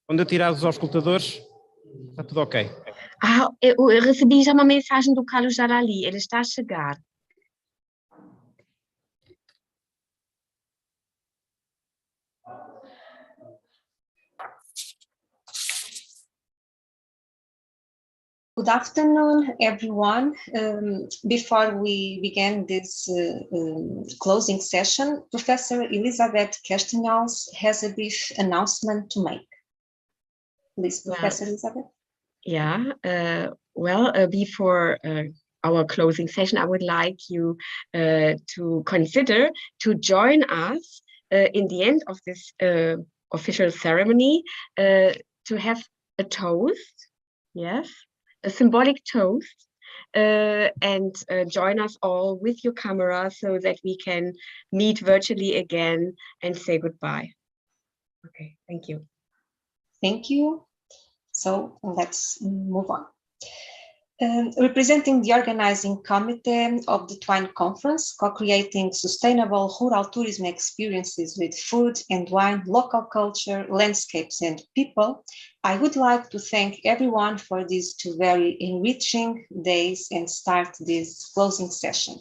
Quando eu tirar os auscultadores, está tudo ok. Eu recebi já uma mensagem do Carlos Jalali, ele está a chegar. Good afternoon, everyone. Before we begin this closing session, Professor Elizabeth Castenwell has a brief announcement to make. Please, Professor Elizabeth. Yeah, before our closing session, I would like you to consider to join us in the end of this official ceremony to have a toast, yes, a symbolic toast, and join us all with your camera so that we can meet virtually again and say goodbye. Okay, thank you. Thank you. So let's move on. Representing the organizing committee of the TWINE Conference, co-creating sustainable rural tourism experiences with food and wine, local culture, landscapes and people, I would like to thank everyone for these two very enriching days and start this closing session.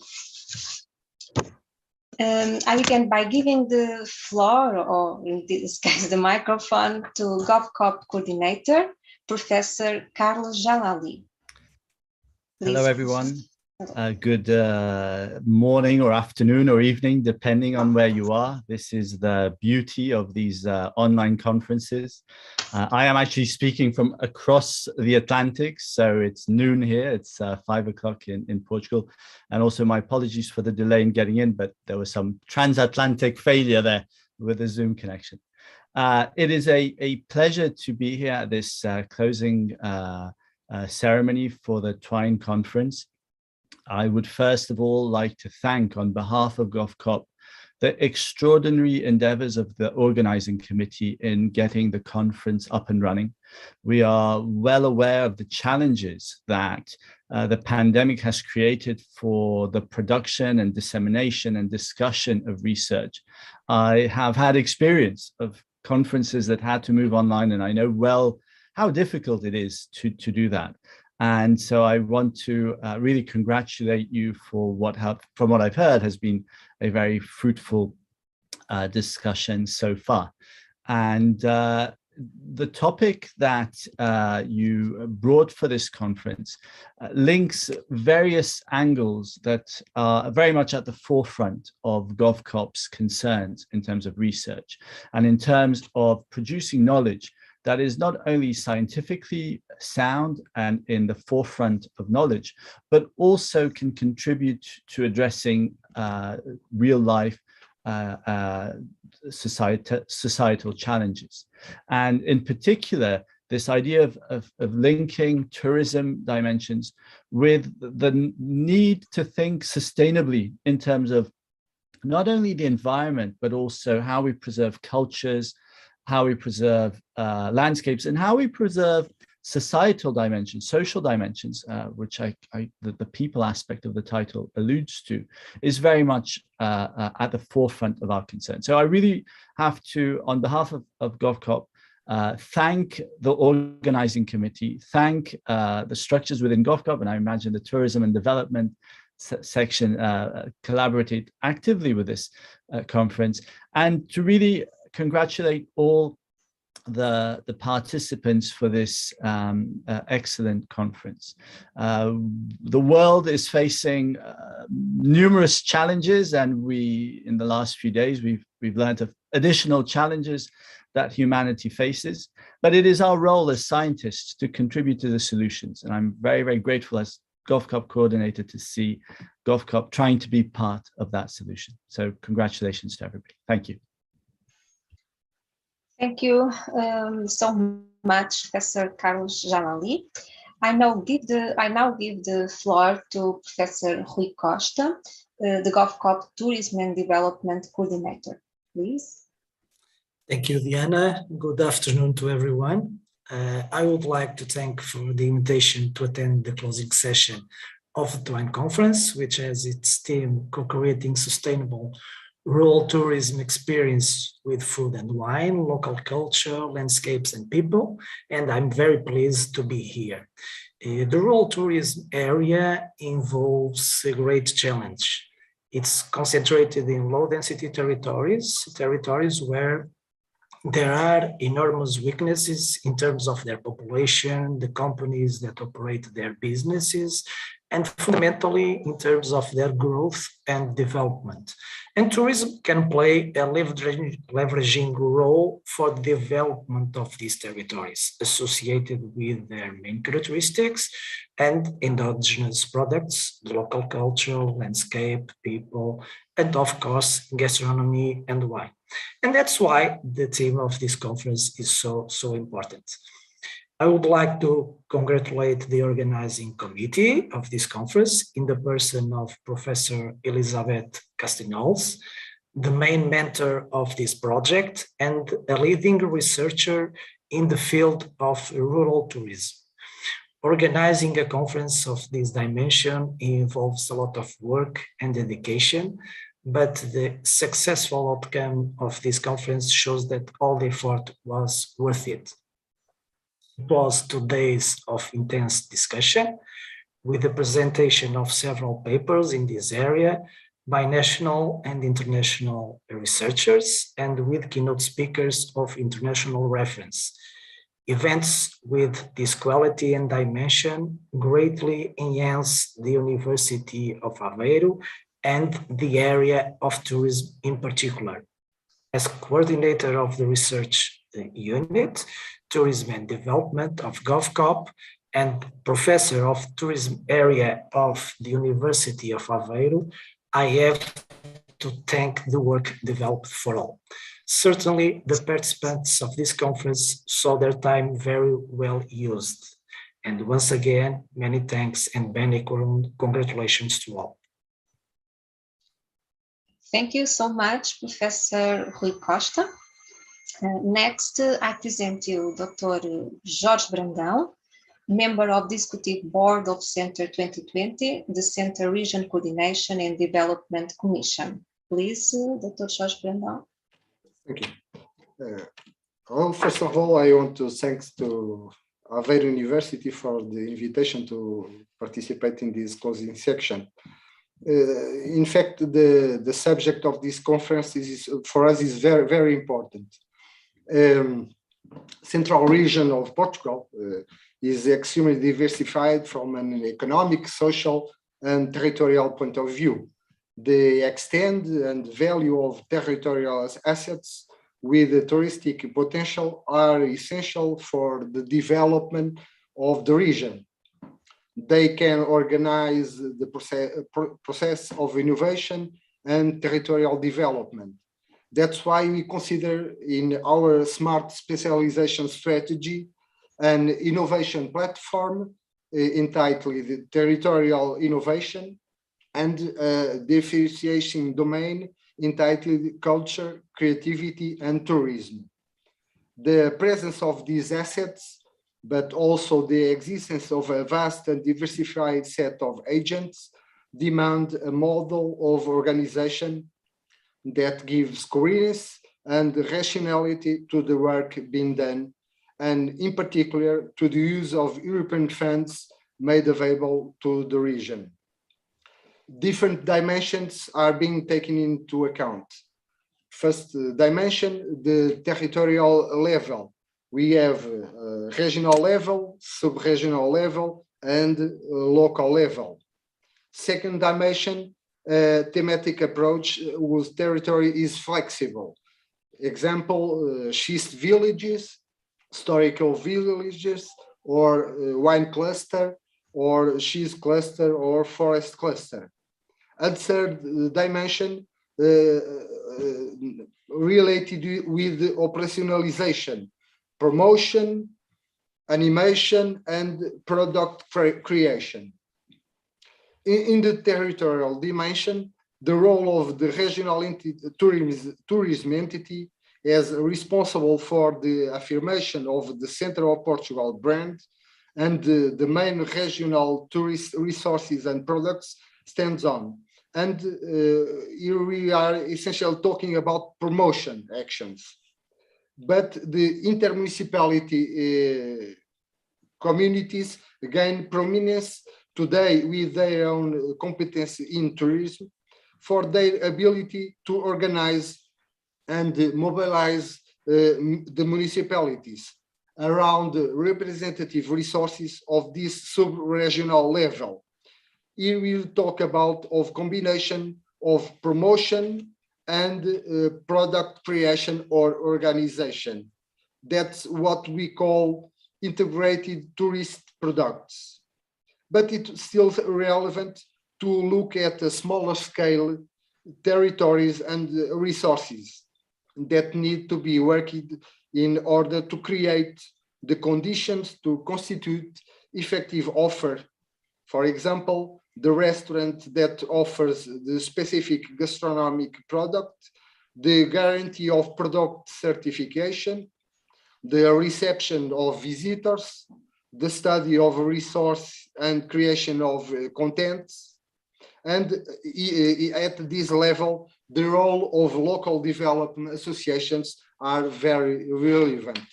I begin by giving the floor, or in this case the microphone, to GovCop coordinator, Professor Carlos Jalali. Please. Hello, everyone. Good morning or afternoon or evening, depending on where you are. This is the beauty of these online conferences. I am actually speaking from across the Atlantic, so it's noon here. It's 5 o'clock in Portugal. And also my apologies for the delay in getting in, but there was some transatlantic failure there with the Zoom connection. It is a pleasure to be here at this closing ceremony for the TWINE Conference. I would first of all like to thank, on behalf of GovCop, the extraordinary endeavors of the organizing committee in getting the conference up and running. We are well aware of the challenges that the pandemic has created for the production and dissemination and discussion of research. I have had experience of conferences that had to move online, and I know well how difficult it is to do that. And so I want to really congratulate you for from what I've heard, has been a very fruitful discussion so far. And the topic that you brought for this conference links various angles that are very much at the forefront of GovCop's concerns in terms of research and in terms of producing knowledge that is not only scientifically sound and in the forefront of knowledge, but also can contribute to addressing real life societal challenges. And in particular, this idea of linking tourism dimensions with the need to think sustainably in terms of not only the environment, but also how we preserve cultures, how we preserve landscapes, and how we preserve societal dimensions, social dimensions, which the people aspect of the title alludes to, is very much at the forefront of our concern. So I really have to, on behalf of GovCop, thank the organizing committee, thank the structures within GovCop, and I imagine the tourism and development section collaborated actively with this conference, and to really congratulate all the participants for this excellent conference. The world is facing numerous challenges, and in the last few days, we've learned of additional challenges that humanity faces, but it is our role as scientists to contribute to the solutions. And I'm very, very grateful as GovCop coordinator to see GovCop trying to be part of that solution. So congratulations to everybody. Thank you. Thank you so much, Professor Carlos Jalali. I now give the floor to Professor Hui Costa, the GovCop Tourism and Development Coordinator. Please. Thank you, Diana. Good afternoon to everyone. I would like to thank for the invitation to attend the closing session of the TWINE Conference, which has its theme co-creating sustainable rural tourism experience with food and wine, local culture, landscapes and people, and I'm very pleased to be here. The rural tourism area involves a great challenge. It's concentrated in low-density territories where there are enormous weaknesses in terms of their population, the companies that operate their businesses, and fundamentally in terms of their growth and development. And tourism can play a leveraging role for the development of these territories associated with their main characteristics and endogenous products, the local culture, landscape, people, and of course, gastronomy and wine. And that's why the theme of this conference is so important. I would like to congratulate the organizing committee of this conference in the person of Professor Elizabeth Castenwell, the main mentor of this project and a leading researcher in the field of rural tourism. Organizing a conference of this dimension involves a lot of work and dedication, but the successful outcome of this conference shows that all the effort was worth it. It was 2 days of intense discussion with the presentation of several papers in this area by national and international researchers and with keynote speakers of international reference. Events with this quality and dimension greatly enhance the University of Aveiro and the area of tourism in particular. As coordinator of the research unit, Tourism and Development of GovCop and professor of tourism area of the University of Aveiro, I have to thank the work developed for all. Certainly, the participants of this conference saw their time very well used. And once again, many thanks and many congratulations to all. Thank you so much, Professor Hui Costa. Next, I present you Dr. George Brandão, member of the Executive Board of Center 2020, the Center Region Coordination and Development Commission. Please, Dr. George Brandão. Thank you. Well, first of all, I want to thank to Aveiro University for the invitation to participate in this closing section. In fact, the subject of this conference is for us is very important. Central region of Portugal is extremely diversified from an economic, social, and territorial point of view. The extent and value of territorial assets with the touristic potential are essential for the development of the region. They can organize the process of innovation and territorial development. That's why we consider in our smart specialization strategy an innovation platform entitled Territorial Innovation and a differentiation domain entitled Culture, Creativity and Tourism. The presence of these assets, but also the existence of a vast and diversified set of agents, demand a model of organization that gives coherence and rationality to the work being done, and in particular to the use of European funds made available to the region. Different dimensions are being taken into account. First dimension, the territorial level. We have regional level, sub-regional level, and local level. Second dimension, thematic approach whose territory is flexible. Example, schist villages, historical villages, or wine cluster, or schist cluster, or forest cluster. And third dimension, related with the operationalization, promotion, animation, and product creation. In the territorial dimension, the role of the regional tourism entity as responsible for the affirmation of the Centre of Portugal brand and the main regional tourist resources and products stands on. And here we are essentially talking about promotion actions. But the intermunicipality communities gain prominence today with their own competence in tourism for their ability to organize and mobilize the municipalities around the representative resources of this sub-regional level. Here we'll talk about of combination of promotion and product creation or organization. That's what we call integrated tourist products. But it's still relevant to look at a smaller scale territories and resources that need to be worked in order to create the conditions to constitute effective offer. For example, the restaurant that offers the specific gastronomic product, the guarantee of product certification, the reception of visitors, the study of resource and creation of contents. And at this level, the role of local development associations are very relevant.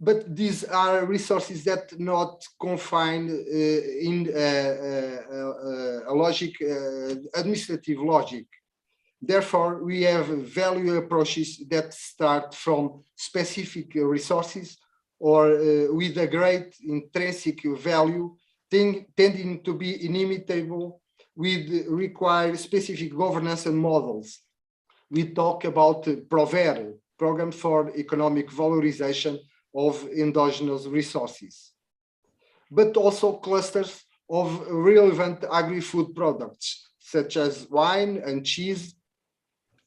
But these are resources that not confined in a logic, administrative logic. Therefore, we have value approaches that start from specific resources or with a great intrinsic value, tending to be inimitable with require specific governance and models. We talk about PROVER, Program for Economic Valorization of Endogenous Resources, but also clusters of relevant agri-food products, such as wine and cheese,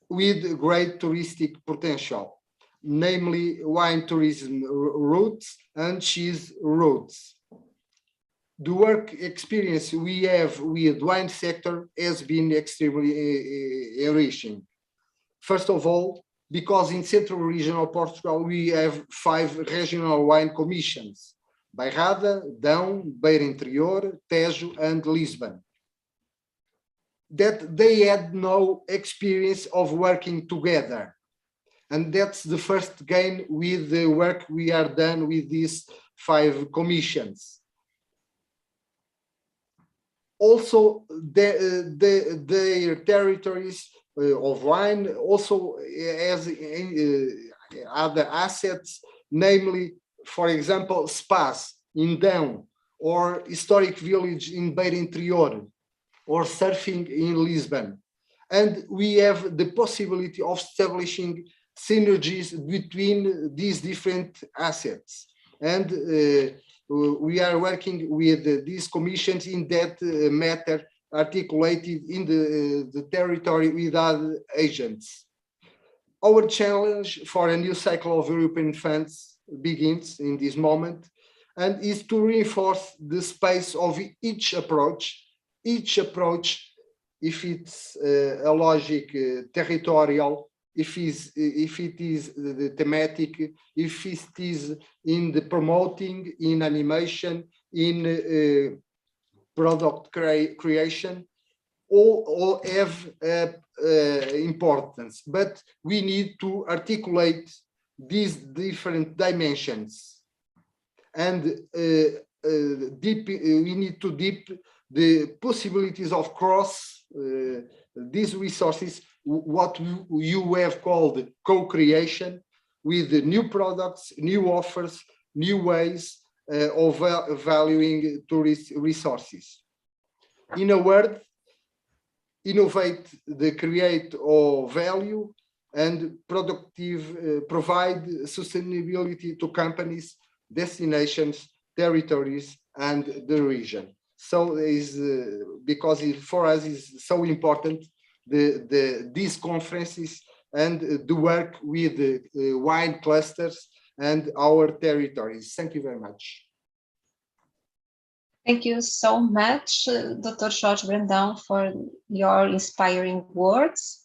with great touristic potential, namely wine tourism routes and cheese routes. The work experience we have with the wine sector has been extremely enriching. First of all, because in Central Regional Portugal, we have 5 regional wine commissions: Bairrada, Dão, Beira Interior, Tejo, and Lisbon. That they had no experience of working together. And that's the first gain with the work we are done with these 5 commissions. Also, their territories of wine also has other assets, namely, for example, spas in Dão, or historic village in Beira Interior, or surfing in Lisbon. And we have the possibility of establishing synergies between these different assets. And we are working with these commissions in that matter, articulated in the territory with other agents. Our challenge for a new cycle of European funds begins in this moment, and is to reinforce the space of each approach, if it's a logic territorial, if it is the thematic, if it is in the promoting, in animation, in product creation, all have importance. But we need to articulate these different dimensions, and we need to deep the possibilities of cross these resources, what you have called co-creation, with new products, new offers, new ways of valuing tourist resources. In a word, innovate the create of value and productive, provide sustainability to companies, destinations, territories, and the region. So is because for us is so important these conferences and the work with the wine clusters and our territories. Thank you very much. Thank you so much, Dr. Jorge Brandão, for your inspiring words.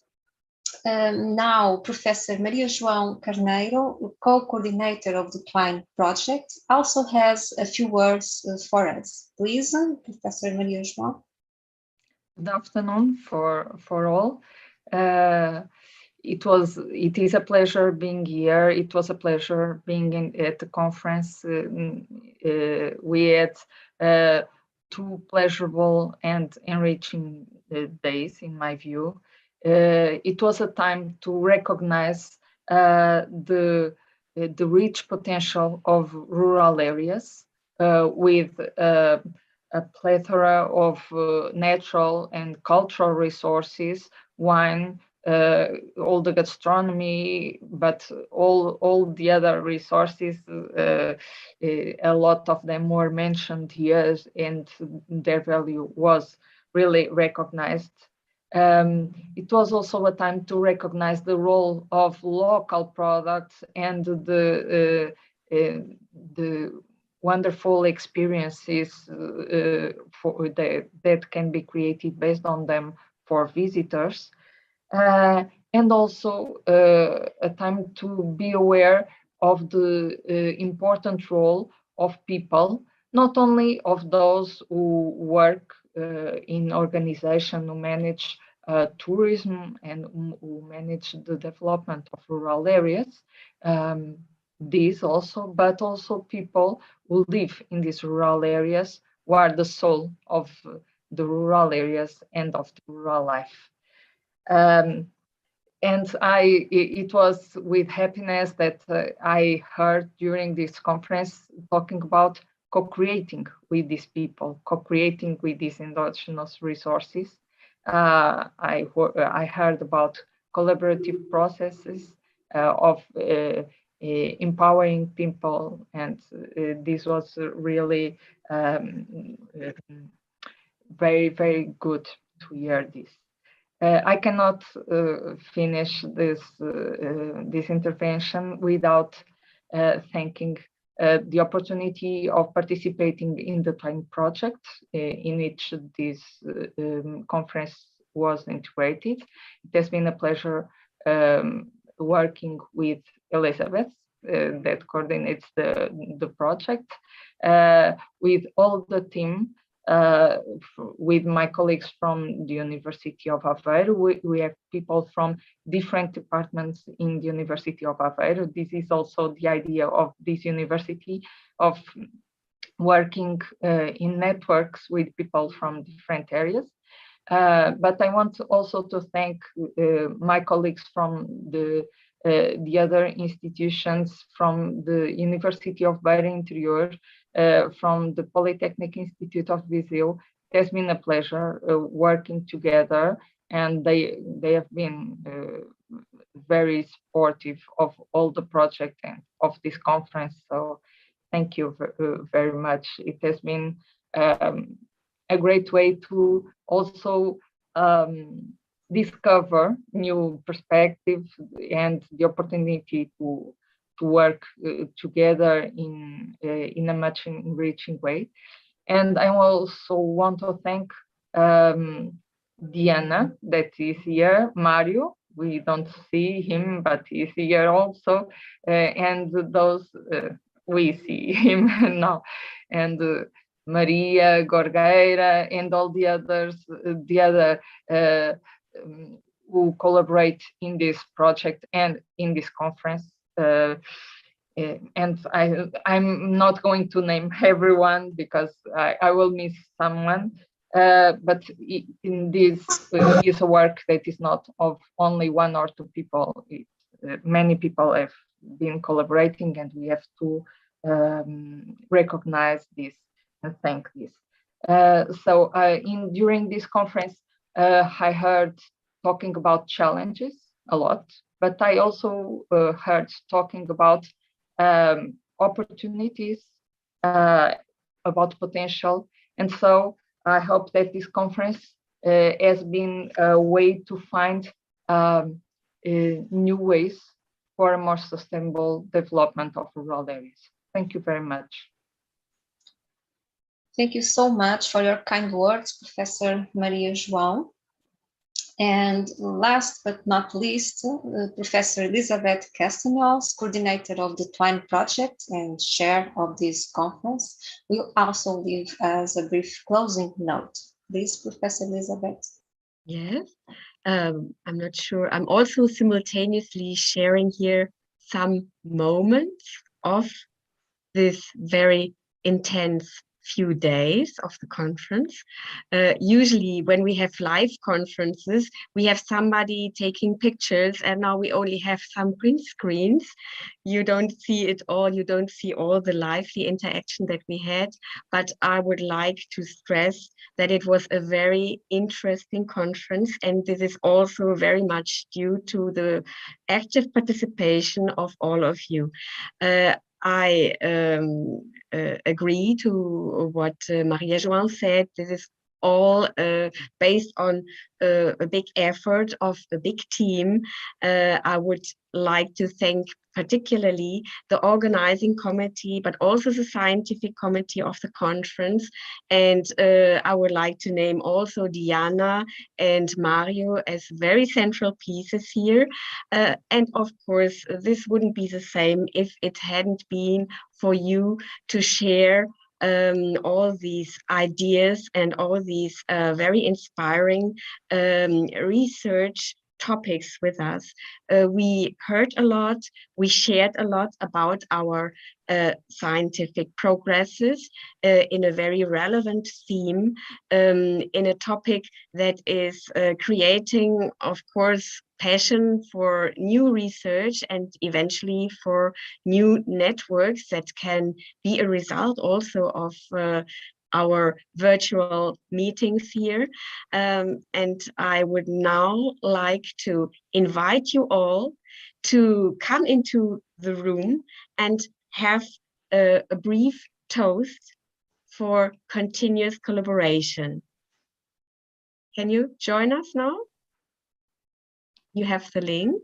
Now, Professor Maria João Carneiro, co-coordinator of the TWINE project, also has a few words for us. Please, Professor Maria João. Good afternoon for all. It is a pleasure being here. It was a pleasure being at the conference. We had 2 pleasurable and enriching days, in my view. It was a time to recognize the rich potential of rural areas with a plethora of natural and cultural resources, wine, all the gastronomy, but all the other resources, a lot of them were mentioned here, and their value was really recognized. It was also a time to recognize the role of local products and the wonderful experiences that can be created based on them for visitors. And also a time to be aware of the important role of people, not only of those who work in organization who manage tourism and who manage the development of rural areas, these also, but also people who live in these rural areas, who are the soul of the rural areas and of the rural life. And it was with happiness that I heard during this conference talking about co-creating with these people, co-creating with these endogenous resources. I heard about collaborative processes of empowering people, and this was really very, very good to hear this. I cannot finish this intervention without thanking the opportunity of participating in the TWINE project in which this conference was integrated. It has been a pleasure working with Elizabeth that coordinates the project, with all the team, with my colleagues from the University of Aveiro. We have people from different departments in the University of Aveiro. This is also the idea of this university, of working in networks with people from different areas. But I want also to thank my colleagues from the other institutions, from the University of Beira Interior, from the Polytechnic Institute of Viseu. It has been a pleasure working together, and they have been very supportive of all the project and of this conference. So thank you very much. It has been a great way to also discover new perspectives and the opportunity to work together in a much enriching way. And I also want to thank Diana, that is here, Mario, we don't see him, but he's here also, and those, we see him now, and Maria Gorgueira and all the others, who collaborate in this project and in this conference. And I'm not going to name everyone because I will miss someone, but in this is a work that is not of only 1 or 2 people. Many people have been collaborating, and we have to recognize this and thank this. So during this conference, I heard talking about challenges a lot, but I also heard talking about opportunities, about potential. And so I hope that this conference has been a way to find new ways for a more sustainable development of rural areas. Thank you very much. Thank you so much for your kind words, Professor Maria João. And last but not least, Professor Elizabeth Castenwell, coordinator of the TWINE project and chair of this conference, will also leave us a brief closing note. Please, Professor Elizabeth. Yes, I'm not sure. I'm also simultaneously sharing here some moments of this very intense few days of the conference. Usually when we have live conferences, we have somebody taking pictures, and now we only have some print screens. You don't see it all, you don't see all the lively interaction that we had, but I would like to stress that it was a very interesting conference, and this is also very much due to the active participation of all of you. I agree to what Maria João said. This is all based on a big effort of a big team. I would like to thank particularly the organizing committee, but also the scientific committee of the conference. And I would like to name also Diana and Mario as very central pieces here. And of course, this wouldn't be the same if it hadn't been for you to share all these ideas and all these very inspiring research topics with us. We heard a lot, we shared a lot about our scientific progresses in a very relevant theme, in a topic that is creating, of course, passion for new research and eventually for new networks that can be a result also of our virtual meetings here. And I would now like to invite you all to come into the room and have a brief toast for continuous collaboration. Can you join us now? You have the link.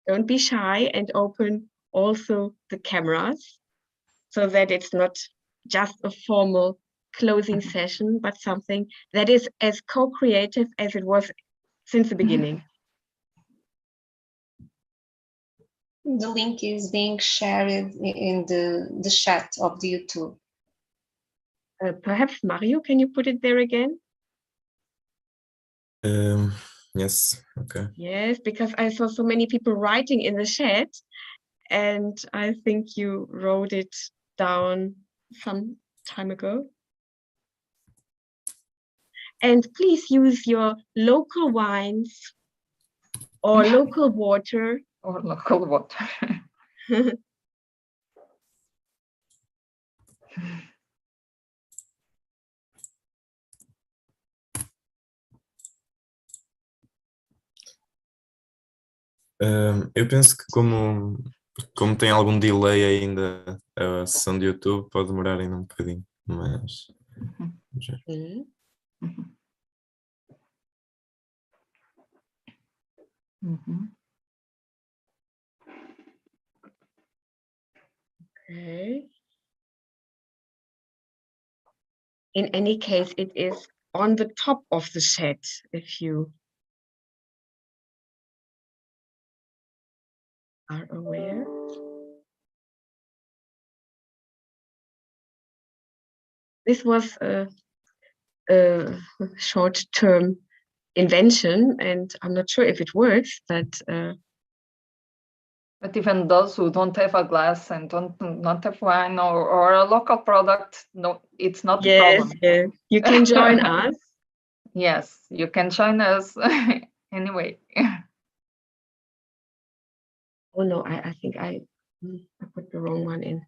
Don't be shy and open also the cameras so that it's not just a formal closing session, but something that is as co-creative as it was since the beginning. The link is being shared in the chat of the YouTube. Perhaps Mario, can you put it there again? Yes, okay. Yes, because I saw so many people writing in the chat, and I think you wrote it down some time ago. And please use your local wines or local water. Or local water. Eu penso que como tem algum delay ainda a sessão de YouTube, pode demorar ainda um bocadinho, mas já. Okay. In any case, it is on the top of the chat if you are aware. This was a short-term invention, and I'm not sure if it works, but even those who don't have a glass and not have wine or a local product, no, it's not a problem. Yes, you can join us. Yes, you can join us anyway. Oh no, I think I put the wrong one in.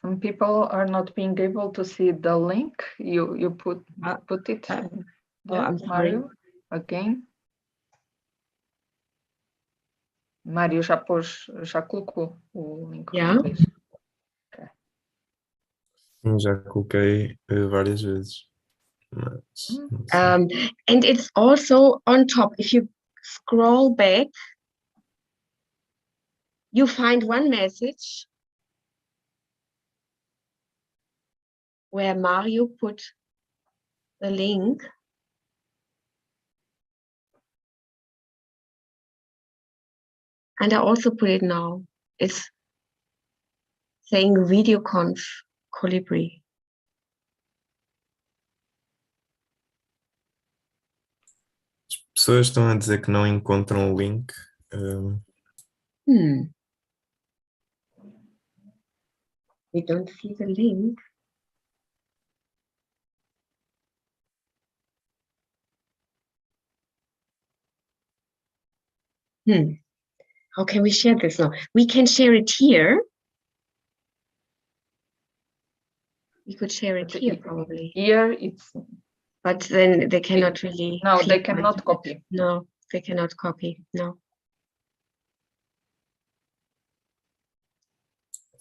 Some people are not being able to see the link. You put it. I'm sorry. Mario, again. Mario já colocou o link. Yeah. Okay. Já coloquei várias vezes. Mas, and it's also on top. If you scroll back, you find one message where Mario put the link. And I also put it now. It's saying video conf Colibri. As pessoas estão a dizer que não encontram o link. We don't see the link. How can we share this now? We can share it here. We could share it here probably. Here it's... But then they cannot really... No, they cannot copy. No, they cannot copy, no.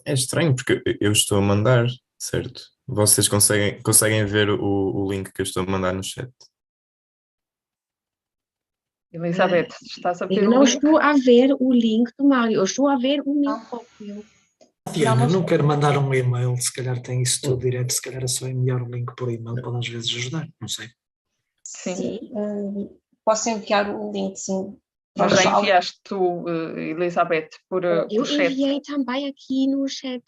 É estranho, porque eu estou a mandar, certo? Vocês conseguem ver o link que eu estou a mandar no chat? Elizabeth, estás a ver Eu o não link? estou a ver o link do Mário, eu estou a ver o meu próprio. Diana, eu não quero mandar um e-mail, se calhar tem isso tudo direto, se calhar é só enviar o link por e-mail, pode às vezes ajudar, não sei. Sim. Posso enviar o link, sim. Mas já enviaste tu, Elizabeth, por Eu chat. enviei também aqui no chat,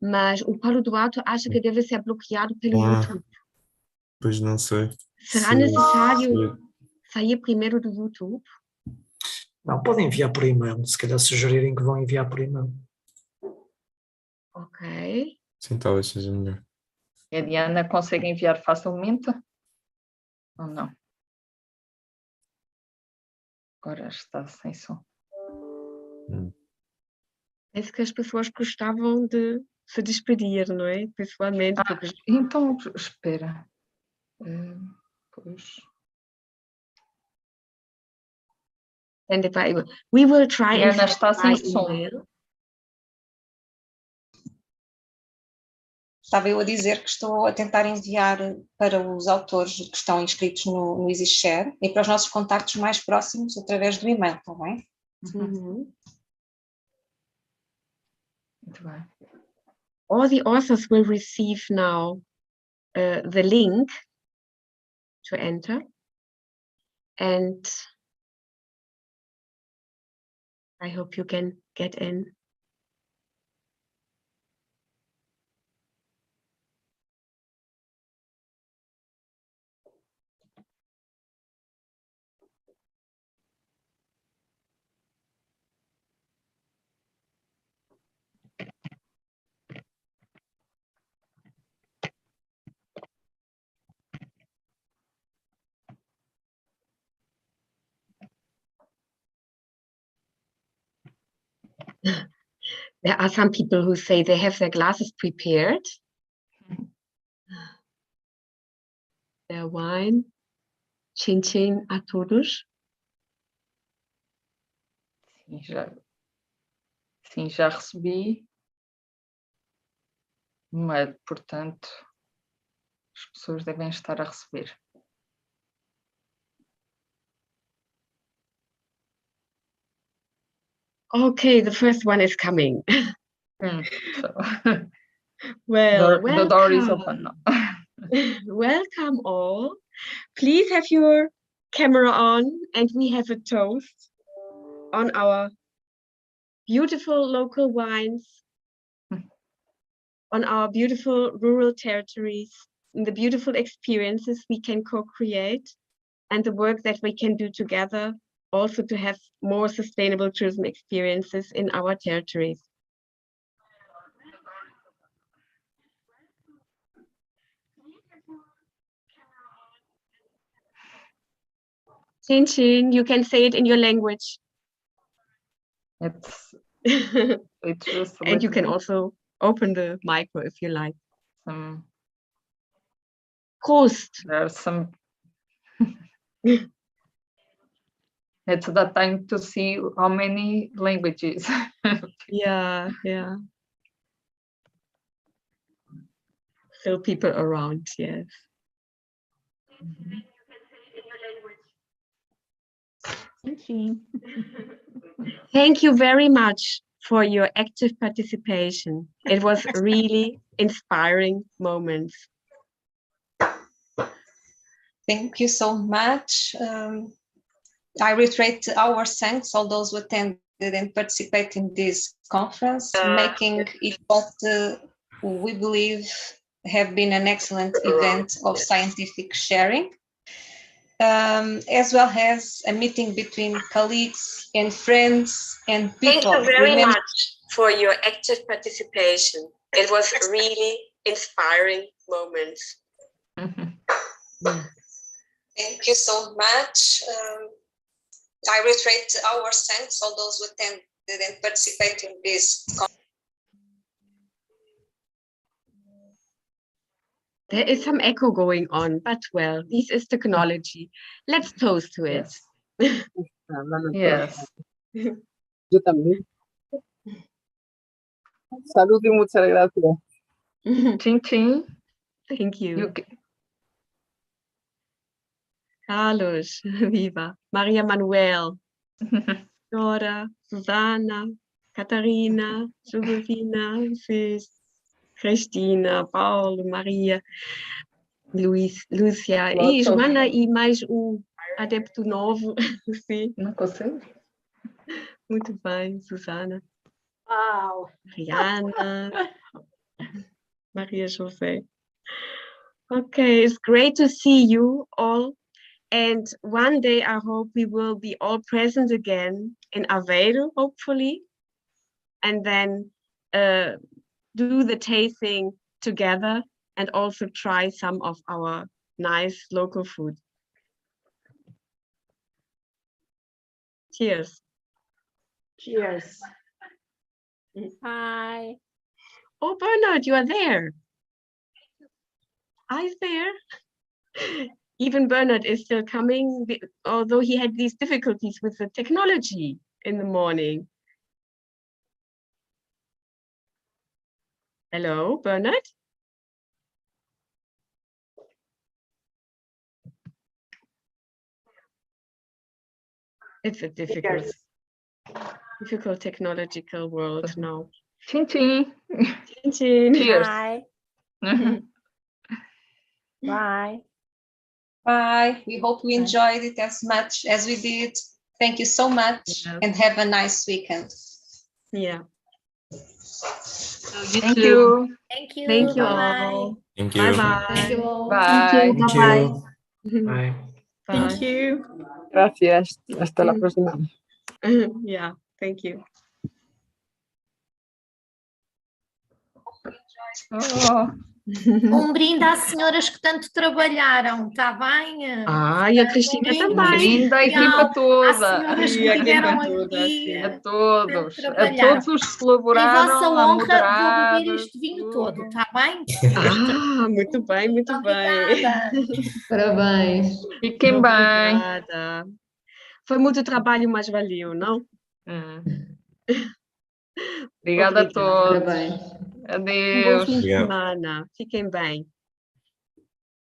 mas o Paulo Duarte acha que deve ser bloqueado pelo YouTube. Pois não sei. Será necessário sair primeiro do YouTube? Não, podem enviar por e-mail, se calhar sugerirem que vão enviar por e-mail. Ok. Sim, talvez seja melhor. E a Diana consegue enviar facilmente? Ou não? Agora está sem som. Parece que as pessoas gostavam de se despedir, não é? Pessoalmente. Então, espera. Pois. We will try Diana está sem som. Estava eu a dizer que estou a tentar enviar para os autores que estão inscritos no EasyShare e para os nossos contactos mais próximos através do e-mail, está bem? Muito bem. All the authors will receive now the link to enter, and I hope you can get in. There are some people who say they have their glasses prepared, their wine. Tchim, tchim a todos. Sim, já recebi. Mas, portanto, as pessoas devem estar a receber. Okay, the first one is coming. Well, the door is open now. Welcome all. Please have your camera on, and we have a toast on our beautiful local wines, on our beautiful rural territories, and the beautiful experiences we can co-create, and the work that we can do together also to have more sustainable tourism experiences in our territories. Chin chin, you can say it in your language. It's just and you can also open the micro if you like. Prost. There's some. It's that time to see how many languages. Yeah. Still people around, yes. Thank you very much for your active participation. It was really inspiring moments. Thank you so much. I reiterate our thanks, all those who attend and participate in this conference, making it what we believe have been an excellent event of scientific sharing, as well as a meeting between colleagues and friends and people. Thank you very much for your active participation. It was really inspiring moments. Thank you so much. I reiterate our thanks all those who attended and participated in this conference. There is some echo going on, but well, this is technology. Let's toast to it. Yes. Yo también. Salud y muchas gracias. Chin chin. Thank you. You Carlos, viva. Maria Manuel, Dora, Susanna, Catarina, Josefina, Cis, Cristina, Paulo, Maria, Luís, Lúcia e Joana e mais um adepto novo. Sim. não consigo. Muito bem, Susana. Wow. Rihanna, Maria José. Okay, it's great to see you all. And one day I hope we will be all present again in Aveiro, hopefully. And then do the tasting together and also try some of our nice local food. Cheers. Cheers. Hi. Oh, Bernard, you are there. Are you there? Even Bernard is still coming, although he had these difficulties with the technology in the morning. Hello, Bernard? It's a difficult technological world now. Chin chin. Chin chin. Cheers. Hi. Bye. Bye. We hope we enjoyed it as much as we did. Thank you so much and have a nice weekend. Yeah. Thank you. Thank you. Thank you Bye. all. Thank you. Bye-bye. Thank you all. Bye. Thank you. Bye. Thank you. Gracias. Hasta la próxima. Yeah, thank you. Oh. Brinde às senhoras que tanto trabalharam, está bem? E a Cristina também. Brinde a equipa toda. Às senhoras que estiveram aqui. A todos. A trabalharam. todos os que Em colaboraram vossa a honra, moderar. vou beber este vinho todo, está bem? Muito bem, muito Obrigada. bem. Parabéns. Fiquem bem. Obrigada. Foi muito trabalho, mas valeu, não? Obrigada a todos. Parabéns. Adeus. Bom fim de semana. Fiquem bem.